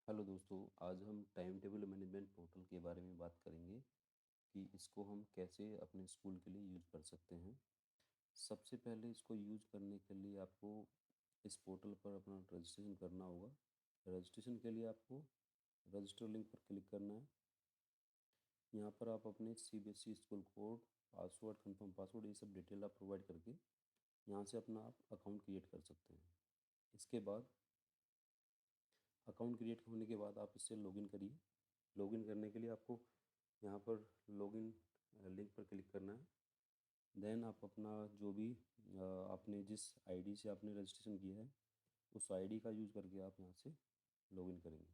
Hello दोस्तों, आज हम टाइम टेबल मैनेजमेंट पोर्टल के बारे में बात करेंगे कि इसको हम कैसे अपने स्कूल के लिए यूज़ कर सकते हैं। सबसे पहले इसको यूज़ करने के लिए आपको इस पोर्टल पर अपना रजिस्ट्रेशन करना होगा। रजिस्ट्रेशन के लिए आपको रजिस्टर लिंक पर क्लिक करना है। यहाँ पर आप अपने CBSE school code, password, confirm password, ये सब डिटेल आप प्रोवाइड करके यहाँ से अपना आप अकाउंट क्रिएट कर सकते हैं। इसके बाद अकाउंट क्रिएट होने के बाद आप इससे लॉगिन करिए। लॉगिन करने के लिए आपको यहाँ पर लॉगिन लिंक पर क्लिक करना है। देन आप अपना जो भी आपने जिस आईडी से आपने रजिस्ट्रेशन किया है उस आईडी का यूज़ करके आप यहाँ से लॉगिन करेंगे।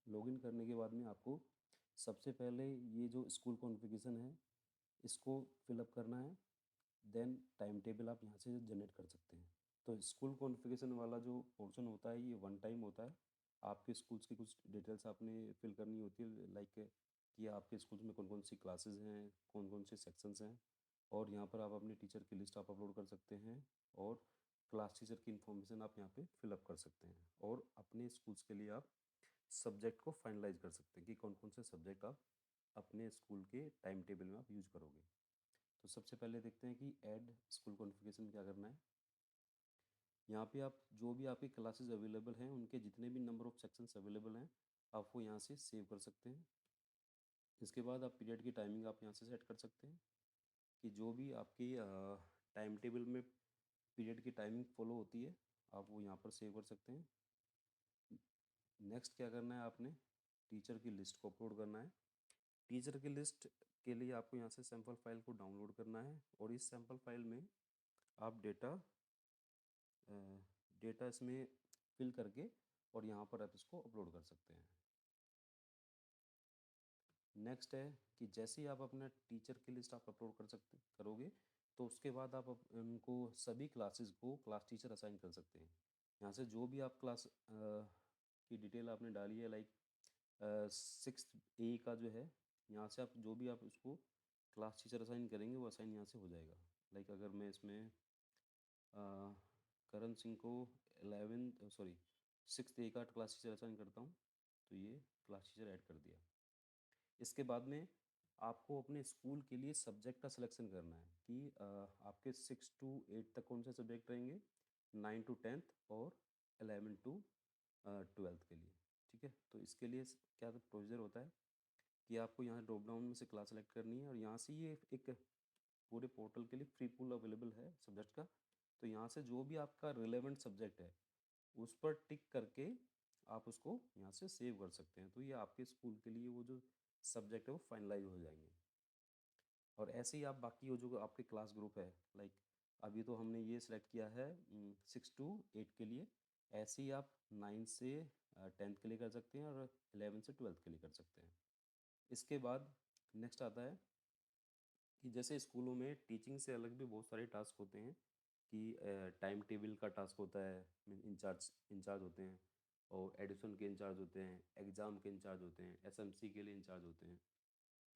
लॉगिन करने के बाद में आपको सबसे पहले ये जो स्कूल कॉन्फ़िगरेशन है इसको फिलअप करना है। देन टाइम टेबल आप यहाँ से जनरेट कर सकते हैं। तो स्कूल कॉन्फ़िगरेशन वाला जो पोर्शन होता है ये वन टाइम होता है। आपके स्कूल्स की कुछ डिटेल्स आपने फिल करनी होती है, लाइक कि आपके स्कूल्स में कौन कौन सी क्लासेस हैं, कौन कौन से सेक्शंस हैं, और यहाँ पर आप अपने टीचर की लिस्ट आप अपलोड कर सकते हैं और क्लास टीचर की इन्फॉर्मेशन आप यहाँ पे फिलअप कर सकते हैं और अपने स्कूल्स के लिए आप सब्जेक्ट को फाइनलाइज कर सकते हैं कि कौन कौन से सब्जेक्ट आप अपने स्कूल के टाइम टेबल में आप यूज करोगे। तो सबसे पहले देखते हैं कि ऐड स्कूल कॉन्फ़िगरेशन क्या करना है। यहाँ पे आप जो भी आपकी क्लासेस अवेलेबल हैं उनके जितने भी नंबर ऑफ सेक्शंस अवेलेबल हैं आप वो यहाँ से सेव कर सकते हैं। इसके बाद आप पीरियड की टाइमिंग आप यहाँ से सेट कर सकते हैं कि जो भी आपकी टाइम टेबल में पीरियड की टाइमिंग फॉलो होती है आप वो यहाँ पर सेव कर सकते हैं। नेक्स्ट क्या करना है, आपने टीचर की लिस्ट को अपलोड करना है। टीचर की लिस्ट के लिए आपको यहाँ से सैम्पल फाइल को डाउनलोड करना है और इस सैम्पल फाइल में आप डेटा इसमें फिल करके और यहाँ पर आप इसको अपलोड कर सकते हैं। नेक्स्ट है कि जैसे ही आप अपना टीचर की लिस्ट आप अपलोड करोगे तो उसके बाद आप उनको सभी क्लासेस को क्लास टीचर असाइन कर सकते हैं। यहाँ से जो भी आप क्लास की डिटेल आपने डाली है, लाइक 6th A का जो है, यहाँ से आप जो भी आप उसको क्लास टीचर असाइन करेंगे वो असाइन यहाँ से हो जाएगा। लाइक अगर मैं इसमें अ, करण सिंह को 6th A का क्लास टीचर असाइन करता हूँ तो ये क्लास टीचर ऐड कर दिया। इसके बाद में आपको अपने स्कूल के लिए सब्जेक्ट का सिलेक्शन करना है कि आपके 6 to 8 तक कौन से सब्जेक्ट रहेंगे, 9 to 10th और 11 to 12th के लिए। ठीक है, तो इसके लिए क्या प्रोसीजर होता है कि आपको यहाँ ड्रॉप डाउन में से क्लास सेलेक्ट करनी है और यहाँ से ये एक पूरे पोर्टल के लिए फ्री पूल अवेलेबल है सब्जेक्ट का। तो यहाँ से जो भी आपका रिलेवेंट सब्जेक्ट है उस पर टिक करके आप उसको यहाँ से सेव कर सकते हैं। तो ये आपके स्कूल के लिए वो जो सब्जेक्ट है वो फाइनलाइज हो जाएंगे। और ऐसे ही आप बाकी वो जो आपके क्लास ग्रुप है, लाइक अभी तो हमने ये सिलेक्ट किया है 6 to 8 के लिए, ऐसे ही आप 9 से 10th के लिए कर सकते हैं और 11 से 12th के लिए कर सकते हैं। इसके बाद नेक्स्ट आता है कि जैसे स्कूलों में टीचिंग से अलग भी बहुत सारे टास्क होते हैं कि टाइम टेबल का टास्क होता है, इंचार्ज इंचार्ज होते हैं, और एडिशन के इंचार्ज होते हैं, एग्ज़ाम के इंचार्ज होते हैं, एसएमसी के लिए इंचार्ज होते हैं,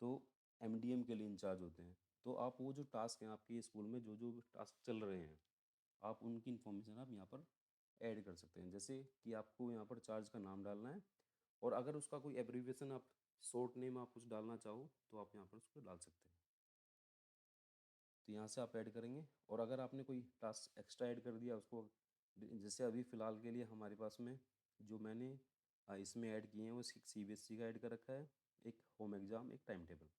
तो एमडीएम के लिए इंचार्ज होते हैं। तो आप वो जो टास्क हैं आपके स्कूल में जो जो टास्क चल रहे हैं आप उनकी इन्फॉर्मेशन आप यहाँ पर ऐड कर सकते हैं। जैसे कि आपको यहाँ पर चार्ज का नाम डालना है और अगर उसका कोई एब्रीविएशन आप शॉर्ट नेम आप कुछ डालना चाहो तो आप यहाँ पर उसको डाल सकते हैं। तो यहाँ से आप ऐड करेंगे और अगर आपने कोई टास्क एक्स्ट्रा ऐड कर दिया उसको, जैसे अभी फ़िलहाल के लिए हमारे पास में जो मैंने इसमें ऐड किए हैं वो सीबीएसई का ऐड कर रखा है, एक होम एग्ज़ाम, एक टाइम टेबल।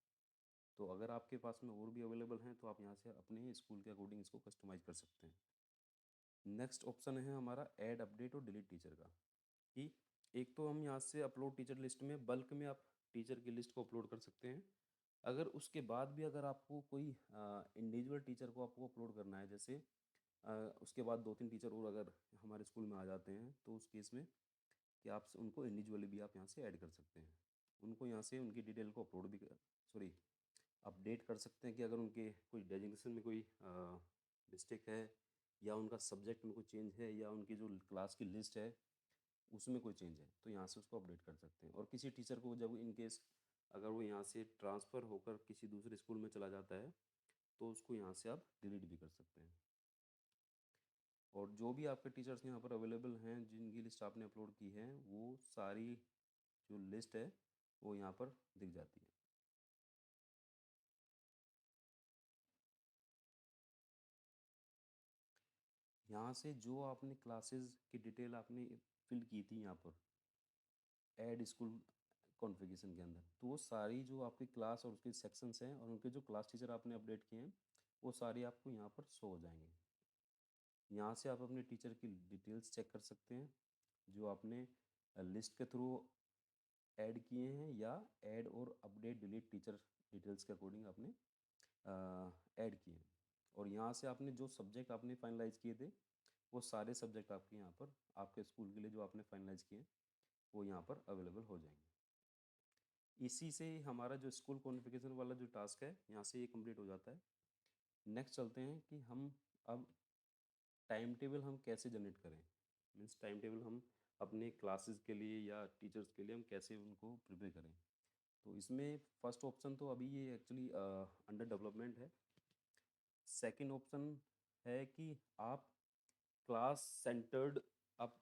तो अगर आपके पास में और भी अवेलेबल हैं तो आप यहाँ से अपने स्कूल के अकॉर्डिंग इसको कस्टमाइज़ कर सकते हैं। नेक्स्ट ऑप्शन है हमारा ऐड अपडेट और डिलीट टीचर का, कि एक तो हम यहाँ से अपलोड टीचर लिस्ट में बल्क में आप टीचर की लिस्ट को अपलोड कर सकते हैं। अगर उसके बाद भी अगर आपको कोई इंडिविजुअल टीचर को आपको अपलोड करना है, जैसे उसके बाद 2-3 टीचर और अगर हमारे स्कूल में आ जाते हैं तो उस केस में कि आप उनको इंडिविजुअली भी आप यहाँ से ऐड कर सकते हैं। उनको यहाँ से उनकी डिटेल को अपलोड भी सॉरी अपडेट कर सकते हैं कि अगर उनके कोई डेजिग्नेशन में कोई मिस्टेक है या उनका सब्जेक्ट में कोई चेंज है या उनकी जो क्लास की लिस्ट है उसमें कोई चेंज है तो यहाँ से उसको अपडेट कर सकते हैं। और किसी टीचर को जब इन केस अगर वो यहाँ से ट्रांसफ़र होकर किसी दूसरे स्कूल में चला जाता है तो उसको यहाँ से आप डिलीट भी कर सकते हैं। और जो भी आपके टीचर्स यहाँ पर अवेलेबल हैं जिनकी लिस्ट आपने अपलोड की है वो सारी जो लिस्ट है वो यहाँ पर दिख जाती है। यहाँ से जो आपने क्लासेस की डिटेल आपने फिल की थी यहाँ पर ऐड स्कूल कॉन्फ़िगरेशन के अंदर, तो वो सारी जो आपकी क्लास और उसके सेक्शंस हैं और उनके जो क्लास टीचर आपने अपडेट किए हैं वो सारे आपको यहाँ पर शो हो जाएंगे। यहाँ से आप अपने टीचर की डिटेल्स चेक कर सकते हैं जो आपने लिस्ट के थ्रू ऐड किए हैं या ऐड और अपडेट डिलीट टीचर डिटेल्स के अकॉर्डिंग आपने ऐड किए हैं। और यहाँ से आपने जो सब्जेक्ट आपने फाइनलाइज किए थे वो सारे सब्जेक्ट आपके यहाँ पर आपके स्कूल के लिए जो आपने फाइनलाइज किए हैं वो यहाँ पर अवेलेबल हो जाएंगे। इसी से हमारा जो स्कूल कॉन्फ़िगरेशन वाला जो टास्क है यहाँ से ये कंप्लीट हो जाता है। नेक्स्ट चलते हैं कि हम अब टाइम टेबल हम कैसे जनरेट करें, मीन्स टाइम टेबल हम अपने क्लासेस के लिए या टीचर्स के लिए हम कैसे उनको प्रिपेयर करें। तो इसमें फर्स्ट ऑप्शन तो अभी ये एक्चुअली अंडर डेवलपमेंट है। सेकंड ऑप्शन है कि आप क्लास सेंटर्ड आप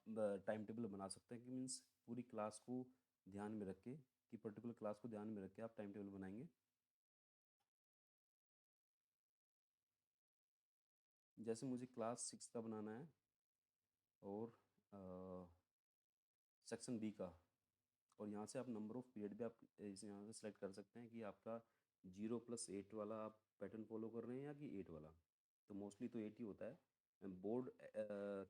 टाइम टेबल बना सकते हैं कि मीन्स पूरी क्लास को ध्यान में रख के कि पर्टिकुलर क्लास को ध्यान में रख के आप टाइम टेबल बनाएंगे। जैसे मुझे क्लास 6 का बनाना है और सेक्शन बी का, और यहाँ से आप नंबर ऑफ़ पीरियड भी आप इस यहाँ से सेलेक्ट कर सकते हैं कि आपका 0+8 वाला आप पैटर्न फॉलो कर रहे हैं या कि 8 वाला। तो मोस्टली तो 8 ही होता है। बोर्ड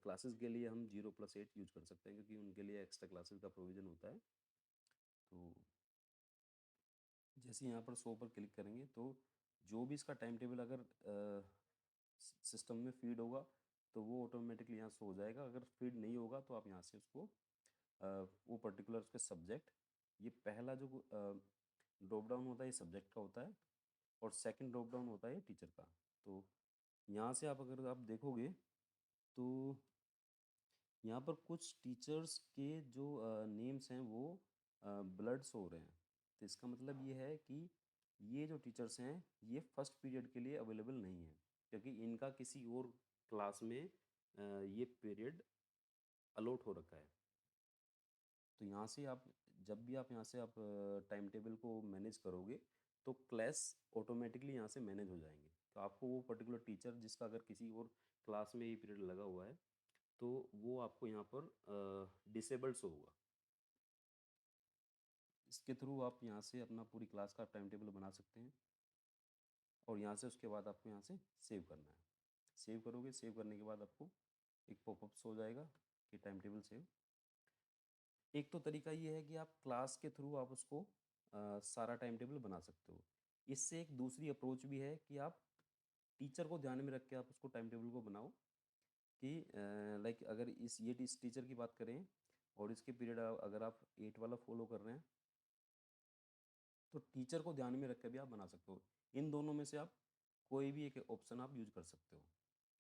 क्लासेस के लिए हम 0+8 यूज कर सकते हैं क्योंकि उनके लिए एक्स्ट्रा क्लासेस का प्रोविज़न होता है। तो जैसे यहाँ पर शो पर क्लिक करेंगे तो जो भी इसका टाइम टेबल अगर सिस्टम में फीड होगा तो वो ऑटोमेटिकली यहाँ शो हो जाएगा। अगर फीड नहीं होगा तो आप यहाँ से उसको वो पर्टिकुलर उसके सब्जेक्ट, ये पहला जो ड्रॉप डाउन होता है ये सब्जेक्ट का होता है और सेकंड ड्रॉप डाउन होता है टीचर का। तो यहाँ से आप अगर आप देखोगे तो यहाँ पर कुछ टीचर्स के जो नेम्स हैं वो ब्लड्स हो रहे हैं। तो इसका मतलब ये है कि ये जो टीचर्स हैं ये फर्स्ट पीरियड के लिए अवेलेबल नहीं है क्योंकि इनका किसी और क्लास में ये पीरियड अलॉट हो रखा है। तो यहाँ से आप जब भी आप यहाँ से आप टाइम टेबल को मैनेज करोगे तो क्लास ऑटोमेटिकली यहाँ से मैनेज हो जाएंगे। तो आपको वो पर्टिकुलर टीचर जिसका अगर किसी और क्लास में ये पीरियड लगा हुआ है तो वो आपको यहाँ पर डिसेबल्ड शो होगा। इसके थ्रू आप यहाँ से अपना पूरी क्लास का टाइम टेबल बना सकते हैं और यहाँ से उसके बाद आपको यहाँ से सेव करना है। सेव करोगे, सेव करने के बाद आपको एक पॉपअप हो जाएगा कि टाइम टेबल सेव। एक तो तरीका ये है कि आप क्लास के थ्रू आप उसको सारा टाइम टेबल बना सकते हो। इससे एक दूसरी अप्रोच भी है कि आप टीचर को ध्यान में रख के आप उसको टाइम टेबल को बनाओ कि लाइक अगर इस टीचर की बात करें और इसके पीरियड अगर आप 8 वाला फॉलो कर रहे हैं तो टीचर को ध्यान में रख के भी आप बना सकते हो। इन दोनों में से आप कोई भी एक ऑप्शन आप यूज कर सकते हो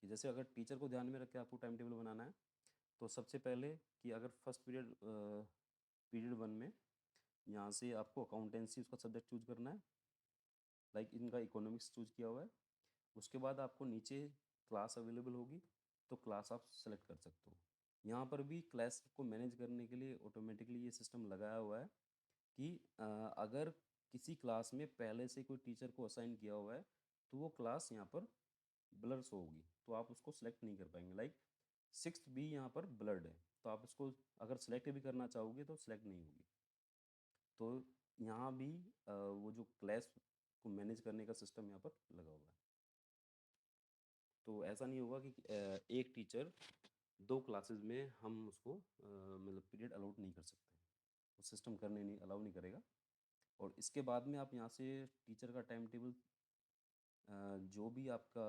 कि जैसे अगर टीचर को ध्यान में रख के आपको टाइम टेबल बनाना है तो सबसे पहले कि अगर फर्स्ट पीरियड पीरियड 1 में यहाँ से आपको अकाउंटेंसी उसका सब्जेक्ट चूज करना है, लाइक इनका इकोनॉमिक्स चूज किया हुआ है। उसके बाद आपको नीचे क्लास अवेलेबल होगी तो क्लास आप सेलेक्ट कर सकते हो। यहाँ पर भी क्लास को मैनेज करने के लिए ऑटोमेटिकली ये सिस्टम लगाया हुआ है कि अगर किसी क्लास में पहले से कोई टीचर को असाइन किया हुआ है तो वो क्लास यहाँ पर ब्लर्स होगी तो आप उसको सेलेक्ट नहीं कर पाएंगे। लाइक 6th बी यहाँ पर ब्लर्ड है तो आप इसको अगर सेलेक्ट भी करना चाहोगे तो सेलेक्ट नहीं होगी। तो यहाँ भी वो जो क्लास को मैनेज करने का सिस्टम यहाँ पर लगा हुआ है। तो ऐसा नहीं होगा कि एक टीचर 2 क्लासेस में हम उसको मतलब पीरियड अलॉट नहीं कर सकते, वो सिस्टम करने नहीं अलाउ नहीं करेगा। और इसके बाद में आप यहाँ से टीचर का टाइम टेबल जो भी आपका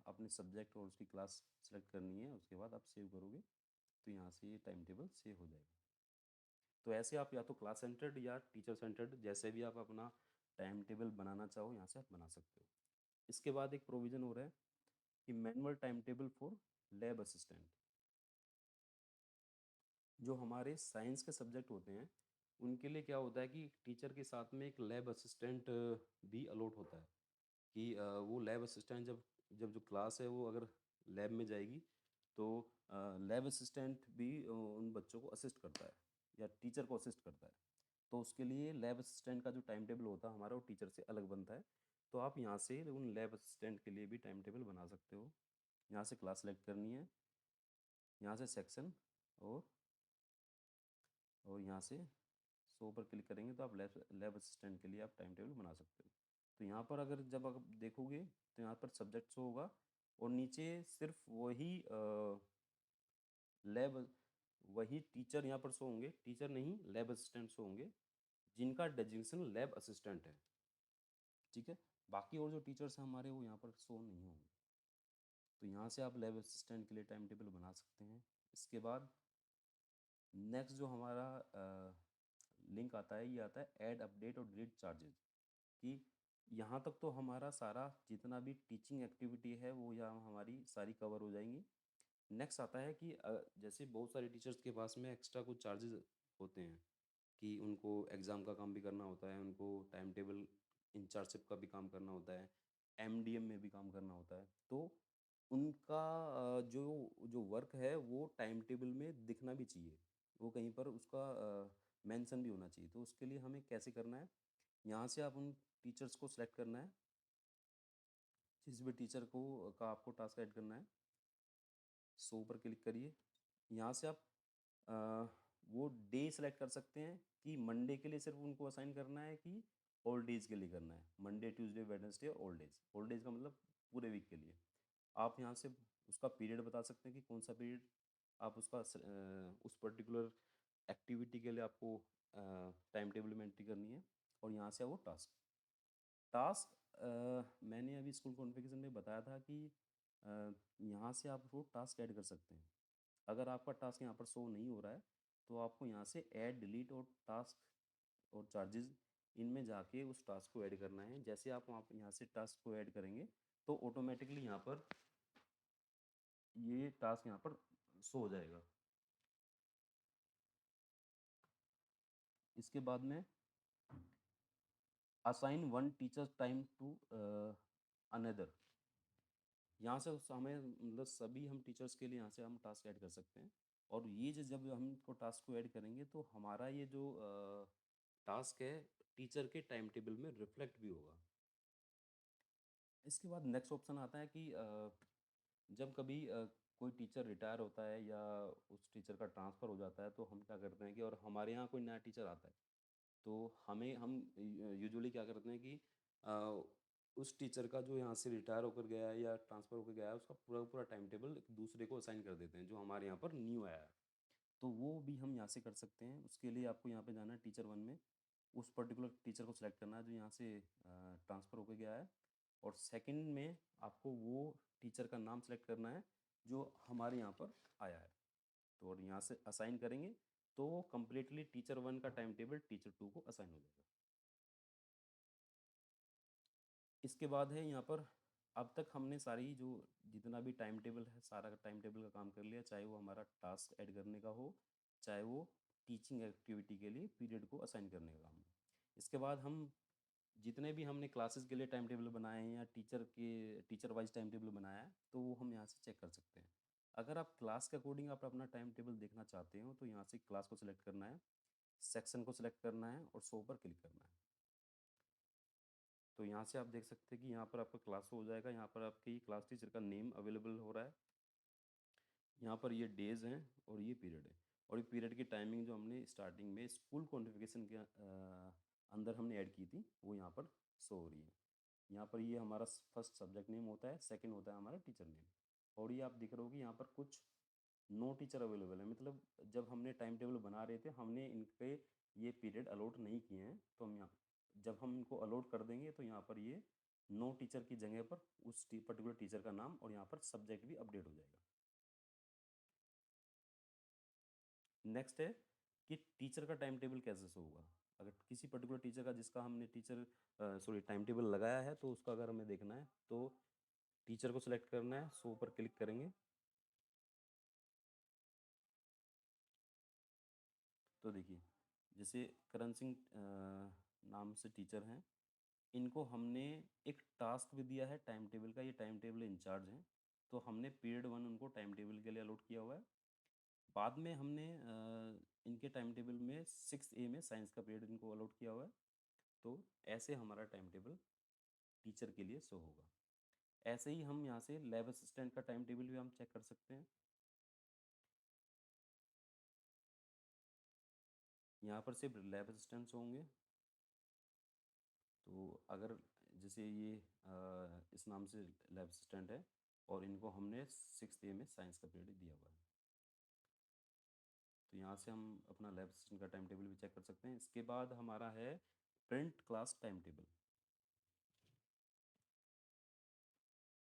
अपने सब्जेक्ट और उसकी क्लास सेलेक्ट करनी है उसके बाद आप सेव करोगे तो यहाँ से ये टाइम टेबल सेव हो जाएगा। तो ऐसे आप या तो क्लास सेंटर्ड या टीचर सेंटर्ड जैसे भी आप अपना टाइम टेबल बनाना चाहो यहाँ से आप बना सकते हो। इसके बाद एक प्रोविज़न हो रहा है कि manual time table for lab assistant. जो हमारे साइंस के सब्जेक्ट होते हैं उनके लिए क्या होता है कि टीचर के साथ में एक लैब असिस्टेंट भी अलॉट होता है कि वो लैब असिस्टेंट जब जब जो क्लास है वो अगर लैब में जाएगी तो लैब असिस्टेंट भी उन बच्चों को असिस्ट करता है या टीचर को असिस्ट करता है। तो उसके लिए लैब असिस्टेंट का जो टाइम टेबल होता है हमारा, वो टीचर से अलग बनता है। तो आप यहाँ से उन लैब असिस्टेंट के लिए भी टाइम टेबल बना सकते हो। यहाँ से क्लास सेलेक्ट करनी है, यहाँ से सेक्शन, और यहाँ से शो पर क्लिक करेंगे तो आप लैब लैब असिस्टेंट के लिए आप टाइम टेबल बना सकते हो। तो यहाँ पर अगर जब आप देखोगे तो यहाँ पर सब्जेक्ट शो होगा और नीचे सिर्फ वही टीचर यहाँ पर शो होंगे, टीचर नहीं लैब असिस्टेंट शो होंगे, जिनका डेजिग्नेशन लैब असिस्टेंट है। ठीक है, बाकी और जो टीचर्स हैं हमारे वो यहाँ पर शो नहीं होंगे। तो यहाँ से आप लैब असिस्टेंट के लिए टाइम टेबल बना सकते हैं। इसके बाद नेक्स्ट जो हमारा लिंक आता है, ये आता है ऐड अपडेट और डिलीट चार्जेस। कि यहाँ तक तो हमारा सारा जितना भी टीचिंग एक्टिविटी है वो यहाँ हमारी सारी कवर हो जाएंगी। नेक्स्ट आता है कि जैसे बहुत सारे टीचर्स के पास में एक्स्ट्रा कुछ चार्जेस होते हैं कि उनको एग्ज़ाम का काम भी करना होता है, उनको टाइम टेबल इंचार्जशिप का भी काम करना होता है, एमडीएम में भी काम करना होता है। तो उनका जो जो वर्क है वो टाइम टेबल में दिखना भी चाहिए, वो कहीं पर उसका मेंशन भी होना चाहिए। तो उसके लिए हमें कैसे करना है, यहाँ से आप उन टीचर्स को सिलेक्ट करना है, जिस भी टीचर को का आपको टास्क ऐड करना है, शो पर क्लिक करिए। यहाँ से आप अ, वो डे सेलेक्ट कर सकते हैं कि मंडे के लिए सिर्फ उनको असाइन करना है कि ऑल डेज के लिए करना है, मंडे ट्यूसडे वेडनेसडे और ऑल डेज का मतलब पूरे वीक के लिए। आप यहाँ से उसका पीरियड बता सकते हैं कि कौन सा पीरियड आप उस पर्टिकुलर एक्टिविटी के लिए आपको टाइम टेबल में एंट्री करनी है। और यहाँ से वो टास्क टास्क मैंने अभी स्कूल कॉन्फ़िगरेशन में बताया था कि यहाँ से आप वो टास्क ऐड कर सकते हैं। अगर आपका टास्क यहाँ पर शो नहीं हो रहा है तो आपको यहाँ से ऐड डिलीट और टास्क और चार्जेस, इनमें जाके उस टास्क को ऐड करना है। जैसे आप वहाँ यहाँ से टास्क को ऐड करेंगे तो ऑटोमेटिकली यहाँ पर ये टास्क यहाँ पर शो हो जाएगा। इसके बाद में assign one teacher time to another, यहाँ से हमें मतलब सभी हम टीचर्स के लिए यहाँ से हम टास्क ऐड कर सकते हैं। और ये जब हम इनको टास्क को ऐड करेंगे तो हमारा ये जो टास्क है टीचर के टाइम टेबल में रिफ्लेक्ट भी होगा। इसके बाद नेक्स्ट ऑप्शन आता है कि जब कभी कोई टीचर रिटायर होता है या उस टीचर का ट्रांसफ़र हो जाता है तो हम क्या करते हैं कि, और हमारे यहाँ कोई नया टीचर आता है तो हम यूजुअली क्या करते हैं कि अ, उस टीचर का जो यहाँ से रिटायर होकर गया है या ट्रांसफ़र होकर गया है उसका पूरा पूरा टाइम टेबल एक दूसरे को असाइन कर देते हैं जो हमारे यहाँ पर न्यू आया है। तो वो भी हम यहाँ से कर सकते हैं। उसके लिए आपको यहाँ पे जाना है टीचर वन में, उस पर्टिकुलर टीचर को सिलेक्ट करना है जो यहाँ से ट्रांसफ़र होकर गया है। और सेकंड में आपको वो टीचर का नाम सेलेक्ट करना है जो हमारे यहाँ पर आया है। तो और यहाँ से असाइन करेंगे तो कम्प्लीटली टीचर वन का टाइम टेबल टीचर टू को असाइन हो जाएगा। इसके बाद है यहाँ पर, अब तक हमने सारी जो जितना भी टाइम टेबल है सारा टाइम टेबल का काम कर लिया, चाहे वो हमारा टास्क ऐड करने का हो, चाहे वो टीचिंग एक्टिविटी के लिए पीरियड को असाइन करने का काम हो। इसके बाद हम जितने भी हमने क्लासेस के लिए टाइम टेबल बनाए हैं या टीचर वाइज टाइम टेबल बनाया है तो वो हम यहाँ से चेक कर सकते हैं। अगर आप क्लास के अकॉर्डिंग आप अपना टाइम टेबल देखना चाहते हो तो यहाँ से क्लास को सिलेक्ट करना है, सेक्शन को सिलेक्ट करना है और शो पर क्लिक करना है। तो यहाँ से आप देख सकते हैं कि यहाँ पर आपका क्लास हो जाएगा, यहाँ पर आपकी क्लास टीचर का नेम अवेलेबल हो रहा है, यहाँ पर ये डेज़ हैं और ये पीरियड है। और ये पीरियड की टाइमिंग जो हमने स्टार्टिंग में स्कूल कॉन्फ़िगरेशन के अंदर हमने ऐड की थी वो यहाँ पर शो हो रही है। यहाँ पर ये हमारा फर्स्ट सब्जेक्ट नेम होता है, सेकंड होता है हमारा टीचर नेम। और ये आप दिख रहे हो कि यहाँ पर कुछ नो टीचर अवेलेबल है, मतलब जब हमने टाइम टेबल बना रहे थे हमने इनके ये पीरियड अलॉट नहीं किए हैं। तो हम यहाँ जब हम इनको अलॉट कर देंगे तो यहाँ पर ये नो टीचर की जगह पर उस पर्टिकुलर टीचर का नाम और यहाँ पर सब्जेक्ट भी अपडेट हो जाएगा। नेक्स्ट है कि टीचर का टाइम टेबल कैसे शो होगा। अगर किसी पर्टिकुलर टीचर का जिसका हमने टाइम टेबल लगाया है तो उसका अगर हमें देखना है तो टीचर को सिलेक्ट करना है, शो पर क्लिक करेंगे। तो देखिए जैसे करण सिंह नाम से टीचर हैं, इनको हमने एक टास्क भी दिया है टाइम टेबल का, ये टाइम टेबल इंचार्ज हैं। तो हमने पीरियड 1 उनको टाइम टेबल के लिए अलॉट किया हुआ है। बाद में हमने इनके टाइम टेबल में 6A में साइंस का पीरियड इनको अलॉट किया हुआ है। तो ऐसे हमारा टाइम टेबल टीचर के लिए शो होगा। ऐसे ही हम यहाँ से लैब असिस्टेंट का टाइम टेबल भी हम चेक कर सकते हैं। यहाँ पर सिर्फ लैब असिस्टेंट्स होंगे। तो अगर जैसे ये इस नाम से लैब असिस्टेंट है और इनको हमने 6A में साइंस का पीरियड दिया हुआ है। तो यहाँ से हम अपना लैब असिस्टेंट का टाइम टेबल भी चेक कर सकते हैं। इसके बाद हमारा है प्रिंट क्लास टाइम टेबल।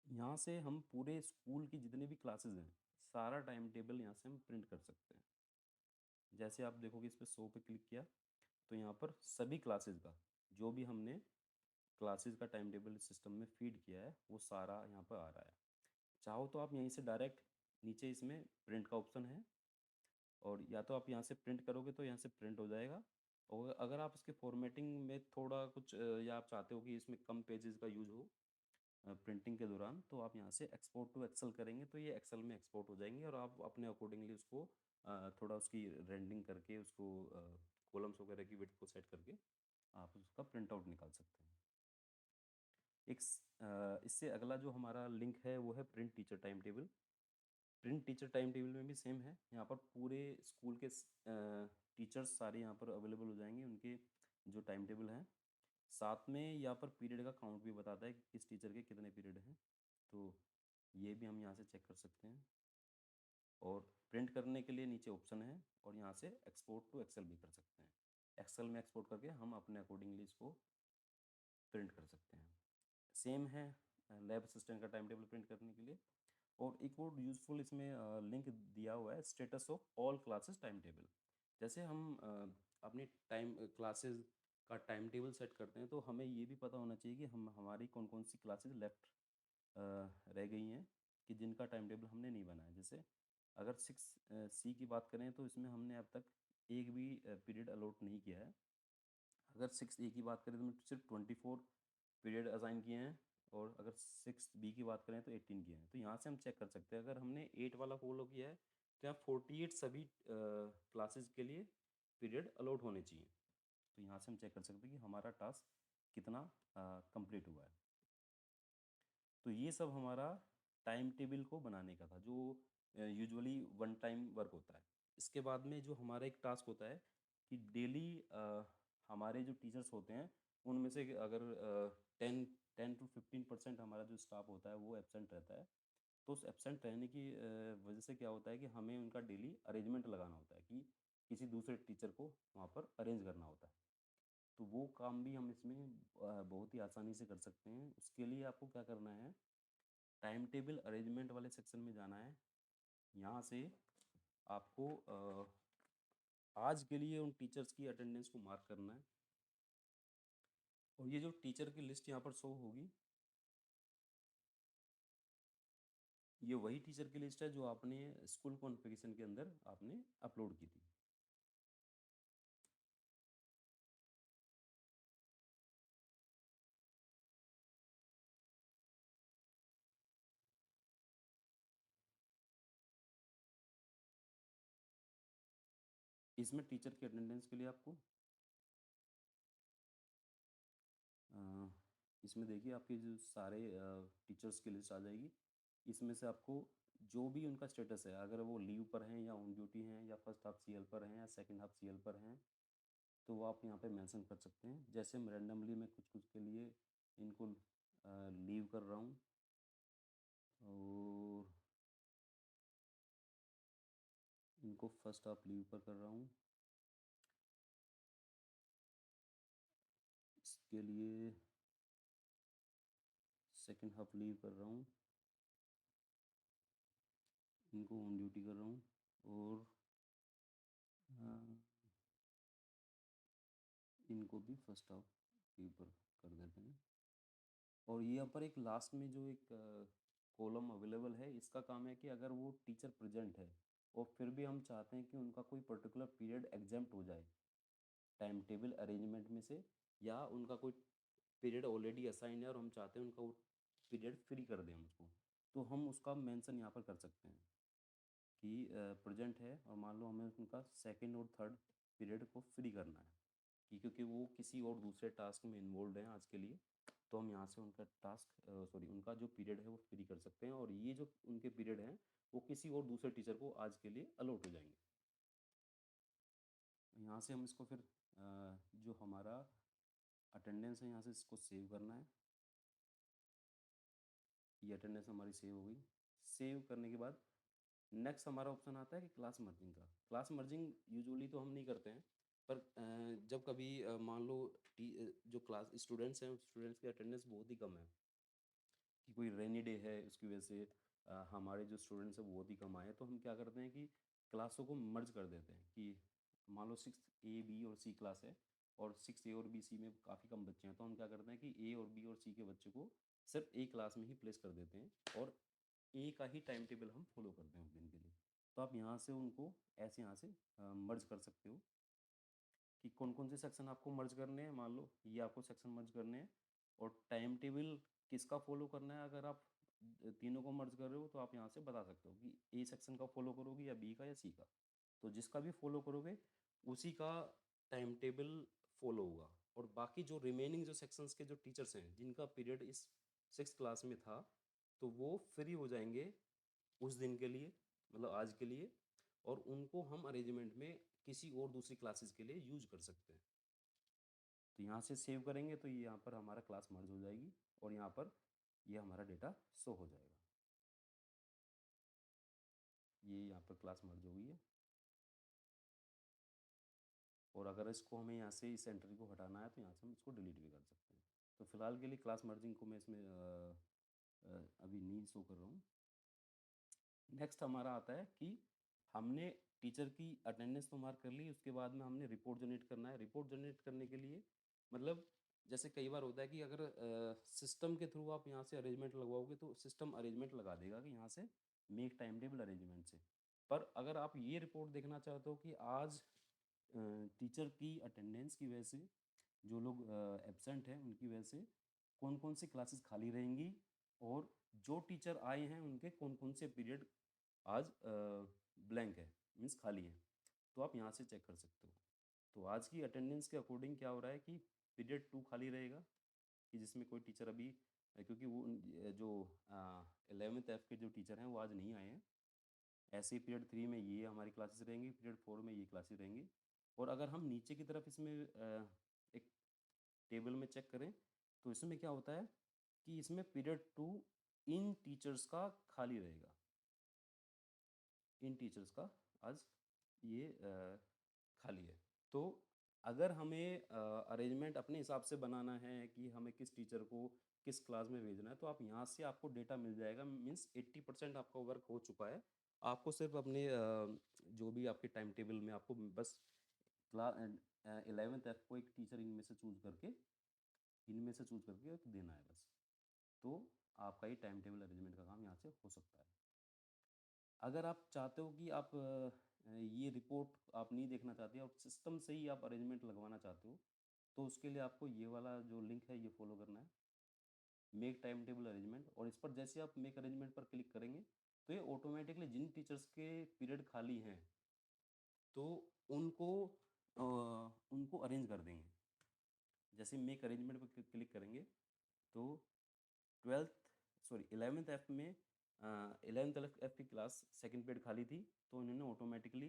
यहाँ से हम पूरे स्कूल की जितने भी क्लासेस हैं सारा टाइम टेबल यहाँ से हम प्रिंट कर सकते हैं। जैसे आप देखोगे इस पर 100 पे क्लिक किया तो यहाँ पर सभी क्लासेस का जो भी हमने क्लासेस का टाइम टेबल सिस्टम में फीड किया है वो सारा यहाँ पर आ रहा है। चाहो तो आप यहीं से डायरेक्ट नीचे इसमें प्रिंट का ऑप्शन है और या तो आप यहाँ से प्रिंट करोगे तो यहाँ से प्रिंट हो जाएगा। और अगर आप इसके फॉर्मेटिंग में थोड़ा कुछ या आप चाहते हो कि इसमें कम पेजेस का यूज़ हो प्रिंटिंग के दौरान, तो आप यहाँ से एक्सपोर्ट टू एक्सेल करेंगे तो ये एक्सेल में एक्सपोर्ट हो जाएंगे और आप अपने अकॉर्डिंगली उसको थोड़ा उसकी रेंडिंग करके उसको कॉलम्स वगैरह की विड्थ को सेट करके आप उसका प्रिंट आउट निकाल सकते हैं। इससे अगला जो हमारा लिंक है वो है print teacher time table. Print teacher time table में भी सेम है। यहाँ पर पूरे स्कूल के टीचर्स सारे यहाँ पर अवेलेबल हो जाएंगे, उनके जो टाइम टेबल हैं। साथ में यहाँ पर पीरियड का काउंट भी बताता है कि किस टीचर के कितने पीरियड हैं। तो ये भी हम यहाँ से चेक कर सकते हैं और प्रिंट करने के लिए नीचे ऑप्शन है और यहाँ से एक्सपोर्ट टू एक्सेल भी कर सकते हैं। एक्सेल में एक्सपोर्ट करके हम अपने अकॉर्डिंगली इसको प्रिंट कर सकते हैं। सेम है लैब असिस्टेंट का टाइम टेबल प्रिंट करने के लिए। और एक और यूज़फुल इसमें लिंक दिया हुआ है status of all classes time table. जैसे हम अपनी टाइम क्लासेस का टाइम टेबल सेट करते हैं तो हमें ये भी पता होना चाहिए कि हम हमारी कौन कौन सी क्लासेस लेफ्ट रह गई हैं कि जिनका टाइम टेबल हमने नहीं बनाया। जैसे अगर 6C की बात करें तो इसमें हमने अब तक एक भी पीरियड अलॉट नहीं किया है। अगर 6A की बात करें तो मैं सिर्फ 24 पीरियड असाइन किए हैं और अगर 6B की बात करें तो 18 किए हैं। तो यहाँ से हम चेक कर सकते हैं अगर हमने 8 वाला फॉलो किया है तो यहाँ 48 सभी क्लासेस के लिए पीरियड अलॉट होने चाहिए। तो यहाँ से हम चेक कर सकते हैं कि हमारा टास्क कितना कंप्लीट हुआ है। तो ये सब हमारा टाइम टेबल को बनाने का था जो यूजुअली वन टाइम वर्क होता है। इसके बाद में जो हमारा एक टास्क होता है कि डेली हमारे जो टीचर्स होते हैं उनमें से अगर 10 to 15% हमारा जो स्टाफ होता है वो एब्सेंट रहता है। तो उस एब्सेंट रहने की वजह से क्या होता है कि हमें उनका डेली अरेंजमेंट लगाना होता है कि किसी दूसरे टीचर को वहाँ पर अरेंज करना होता है। तो वो काम भी हम इसमें बहुत ही आसानी से कर सकते हैं। उसके लिए आपको क्या करना है, टाइम टेबल अरेंजमेंट वाले सेक्शन में जाना है। यहाँ से आपको आज के लिए उन टीचर्स की अटेंडेंस को मार्क करना है और ये जो टीचर की लिस्ट यहाँ पर शो होगी ये वही टीचर की लिस्ट है जो आपने स्कूल कॉन्फ़िगरेशन के अंदर आपने अपलोड की थी। इसमें टीचर की अटेंडेंस के लिए आपको अ, इसमें देखिए आपके जो सारे टीचर्स की लिस्ट आ जाएगी। इसमें से आपको जो भी उनका स्टेटस है अगर वो लीव पर हैं या ऑन ड्यूटी हैं या फर्स्ट हाफ CL पर हैं या सेकंड हाफ CL पर हैं तो वो आप यहाँ पे मेंशन कर सकते हैं। जैसे मैं रैंडमली मैं कुछ कुछ के लिए इनको लीव कर रहा हूँ और इनको फर्स्ट हाफ लीव पर कर रहा हूँ। इसके लिए सेकंड हाफ लीव कर रहा हूँ, इनको ऑन ड्यूटी कर रहा हूँ और इनको भी फर्स्ट हाफ लीव पर कर देते हैं। और यहाँ पर एक लास्ट में जो एक कॉलम अवेलेबल है इसका काम है कि अगर वो टीचर प्रेजेंट है और फिर भी हम चाहते हैं कि उनका कोई पर्टिकुलर पीरियड एग्जम्प्ट हो जाए टाइम टेबल अरेंजमेंट में से, या उनका कोई पीरियड ऑलरेडी असाइन है और हम चाहते हैं उनका वो पीरियड फ्री कर दें हम उसको, तो हम उसका मेंशन यहाँ पर कर सकते हैं कि प्रेजेंट है और मान लो हमें उनका सेकंड और थर्ड पीरियड को फ्री करना है कि क्योंकि वो किसी और दूसरे टास्क में इन्वॉल्व हैं आज के लिए, तो हम यहाँ से उनका उनका जो पीरियड है वो फ्री कर सकते हैं और ये जो उनके पीरियड हैं वो किसी और दूसरे टीचर को आज के लिए अलॉट हो जाएंगे। यहाँ से हम इसको फिर जो हमारा अटेंडेंस है यहाँ से इसको सेव करना है। ये अटेंडेंस हमारी सेव हो गई। सेव करने के बाद नेक्स्ट हमारा ऑप्शन आता है कि क्लास मर्जिंग का। क्लास मर्जिंग यूजुअली तो हम नहीं करते हैं, पर जब कभी मान लो जो क्लास स्टूडेंट्स हैं स्टूडेंट्स की अटेंडेंस बहुत ही कम है कि कोई रेनी डे है उसकी वजह से हमारे जो स्टूडेंट्स हैं वो बहुत ही कम आए, तो हम क्या करते हैं कि क्लासों को मर्ज कर देते हैं कि मान लो 6A, B और C क्लास है और 6A और B C में काफ़ी कम बच्चे हैं, तो हम क्या करते हैं कि A और B और C के बच्चे को सिर्फ A क्लास में ही प्लेस कर देते हैं और A का ही टाइम टेबल हम फॉलो करते हैं उस दिन के लिए। तो आप यहाँ से उनको ऐसे यहाँ से मर्ज कर सकते हो कि कौन कौन से सेक्शन आपको मर्ज करने हैं। मान लो ये आपको सेक्शन मर्ज करने हैं और टाइम टेबल किसका फॉलो करना है। अगर आप तीनों को मर्ज कर रहे हो तो आप यहाँ से बता सकते हो कि ए सेक्शन का फॉलो करोगे या बी का या सी का। तो जिसका भी फॉलो करोगे उसी का टाइम टेबल फॉलो होगा और बाकी जो रिमेनिंग जो सेक्शंस के जो टीचर्स हैं जिनका पीरियड इस 6th क्लास में था तो वो फ्री हो जाएंगे उस दिन के लिए, मतलब आज के लिए, और उनको हम अरेंजमेंट में किसी और दूसरी क्लासेस के लिए यूज कर सकते हैं। तो यहाँ से सेव करेंगे तो ये यहाँ पर हमारा क्लास मर्ज हो जाएगी और यहाँ पर ये हमारा डेटा शो हो जाएगा। ये यहाँ पर क्लास मर्ज हो गई है और अगर इसको हमें यहाँ से इस एंट्री को हटाना है तो यहाँ से हम इसको डिलीट भी कर सकते हैं। तो फिलहाल के लिए क्लास मर्जिंग को मैं इसमें अभी नहीं शो कर रहा हूँ। नेक्स्ट हमारा आता है कि हमने टीचर की अटेंडेंस तो मार्क कर ली, उसके बाद में हमने रिपोर्ट जनरेट करना है। रिपोर्ट जनरेट करने के लिए मतलब जैसे कई बार होता है कि अगर सिस्टम के थ्रू आप यहाँ से अरेंजमेंट लगवाओगे तो सिस्टम अरेंजमेंट लगा देगा कि यहाँ से मेक टाइम टेबल अरेंजमेंट से। पर अगर आप ये रिपोर्ट देखना चाहते हो कि आज टीचर की अटेंडेंस की वजह से जो लोग एब्सेंट हैं उनकी वजह से कौन कौन सी क्लासेस खाली रहेंगी और जो टीचर आए हैं उनके कौन कौन से पीरियड आज ब्लैंक है, मीन्स खाली है, तो आप यहाँ से चेक कर सकते हो। तो आज की अटेंडेंस के अकॉर्डिंग क्या हो रहा है कि पीरियड 2 खाली रहेगा कि जिसमें कोई टीचर अभी क्योंकि वो जो 11th F के जो टीचर हैं वो आज नहीं आए हैं। ऐसे ही पीरियड 3 में ये हमारी क्लासेस रहेंगी, पीरियड 4 में ये क्लासेस रहेंगी। और अगर हम नीचे की तरफ इसमें एक टेबल में चेक करें तो इसमें क्या होता है कि इसमें पीरियड 2 इन टीचर्स का खाली रहेगा। इन टीचर्स का आज ये खाली है। तो अगर हमें अरेंजमेंट अपने हिसाब से बनाना है कि हमें किस टीचर को किस क्लास में भेजना है तो आप यहाँ से आपको डेटा मिल जाएगा। मीन्स 80% आपका वर्क हो चुका है। आपको सिर्फ अपने जो भी आपके टाइम टेबल में आपको बस क्लास 11th F को एक टीचर इनमें से चूज करके देना है बस। तो आपका ये टाइम टेबल अरेंजमेंट का काम यहाँ से हो सकता है। अगर आप चाहते हो कि आप ये रिपोर्ट आप नहीं देखना चाहते और सिस्टम से ही आप अरेंजमेंट लगवाना चाहते हो तो उसके लिए आपको ये वाला जो लिंक है ये फॉलो करना है, मेक टाइम टेबल अरेंजमेंट। और इस पर जैसे आप मेक अरेंजमेंट पर क्लिक करेंगे तो ये ऑटोमेटिकली जिन टीचर्स के पीरियड खाली हैं तो उनको उनको अरेंज कर देंगे। जैसे मेक अरेंजमेंट पर क्लिक करेंगे तो 11th F में 11th F की क्लास सेकंड पीरियड खाली थी तो इन्होंने ऑटोमेटिकली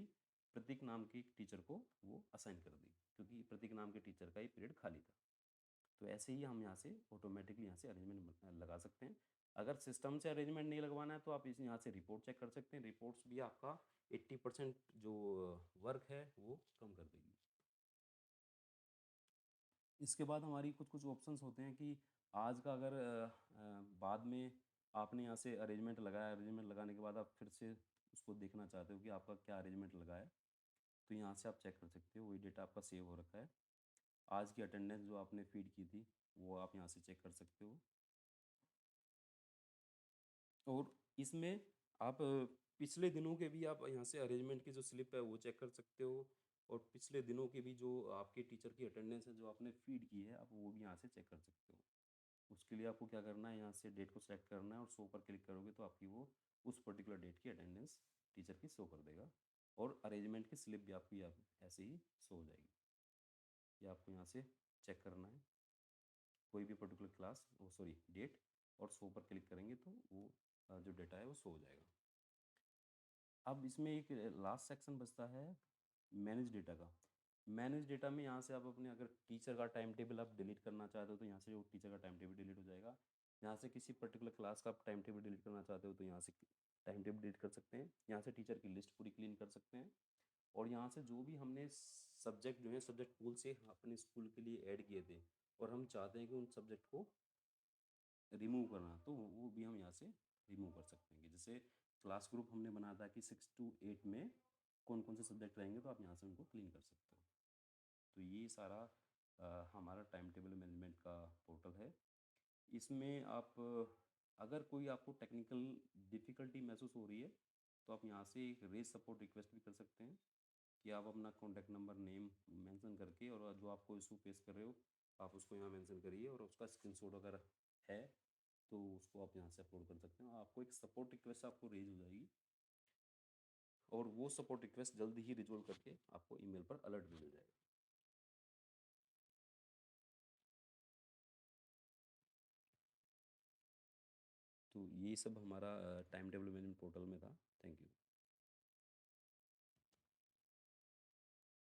प्रतीक नाम के टीचर को वो असाइन कर दी क्योंकि प्रतीक नाम के टीचर का ही पीरियड खाली था। तो ऐसे ही हम यहाँ से ऑटोमेटिकली यहाँ से अरेंजमेंट लगा सकते हैं। अगर सिस्टम से अरेंजमेंट नहीं लगवाना है तो आप इस यहाँ से रिपोर्ट चेक कर सकते हैं। रिपोर्ट्स भी आपका 80% जो वर्क है वो कम कर देगी। इसके बाद हमारी कुछ कुछ ऑप्शंस होते हैं कि आज का अगर बाद में आपने यहाँ से अरेंजमेंट लगाया, अरेंजमेंट लगाने के बाद आप फिर से उसको देखना चाहते हो कि आपका क्या अरेंजमेंट लगा है तो यहाँ से आप चेक कर सकते हो। वही डेटा आपका सेव हो रखा है। आज की अटेंडेंस जो आपने फीड की थी वो आप यहाँ से चेक कर सकते हो। और इसमें आप पिछले दिनों के भी आप यहाँ से अरेंजमेंट की जो स्लिप है वो चेक कर सकते हो और पिछले दिनों के भी जो आपके टीचर की अटेंडेंस है जो आपने फीड की है आप वो भी यहाँ से चेक कर सकते हो। उसके लिए आपको क्या करना है, यहाँ से डेट को सेलेक्ट करना है और शो पर क्लिक करोगे तो आपकी वो उस पर्टिकुलर डेट की अटेंडेंस टीचर की शो कर देगा, और अरेंजमेंट की स्लिप भी आपकी ऐसे ही शो हो जाएगी। ये आपको यहाँ से चेक करना है कोई भी पर्टिकुलर क्लास, वो सॉरी डेट, और शो पर क्लिक करेंगे तो वो जो डेटा है वो शो हो जाएगा। अब इसमें एक लास्ट सेक्शन बचता है मैनेज डेटा का। मैनेज डेटा में यहाँ से आप अपने अगर टीचर का टाइम टेबल आप डिलीट करना चाहते हो तो यहाँ से वो टीचर का टाइम टेबल डिलीट हो जाएगा। यहाँ से किसी पर्टिकुलर क्लास का आप टाइम टेबल डिलीट करना चाहते हो तो यहाँ से टाइम टेबल डिलीट कर सकते हैं। यहाँ से टीचर की लिस्ट पूरी क्लीन कर सकते हैं, और यहाँ से जो भी हमने सब्जेक्ट जो है सब्जेक्ट पूल से अपने स्कूल के लिए ऐड किए थे और हम चाहते हैं कि उन सब्जेक्ट को रिमूव करना, तो वो भी हम यहाँ से रिमूव कर सकते हैं। कि जैसे क्लास ग्रुप हमने बनाया था कि 6 to 8 में कौन कौन से सब्जेक्ट रहेंगे, तो आप यहाँ से उनको क्लीन कर सकते हो। तो ये सारा हमारा टाइम टेबल मैनेजमेंट का पोर्टल है। इसमें आप अगर कोई आपको टेक्निकल डिफ़िकल्टी महसूस हो रही है तो आप यहाँ से एक रेज सपोर्ट रिक्वेस्ट भी कर सकते हैं कि आप अपना कॉन्टैक्ट नंबर नेम मेंशन करके, और जो आपको इशू फेस कर रहे हो आप उसको यहाँ मेंशन करिए, और उसका स्क्रीनशॉट अगर है तो उसको आप यहाँ से अपलोड कर सकते हो। आपको एक सपोर्ट रिक्वेस्ट आपको रेज हो जाएगी, और वो सपोर्ट रिक्वेस्ट जल्दी ही रिजोल्व करके आपको ईमेल पर अलर्ट भी मिल जाएगा। तो ये सब हमारा टाइम टेबल मैनेजमेंट पोर्टल में था। Thank you.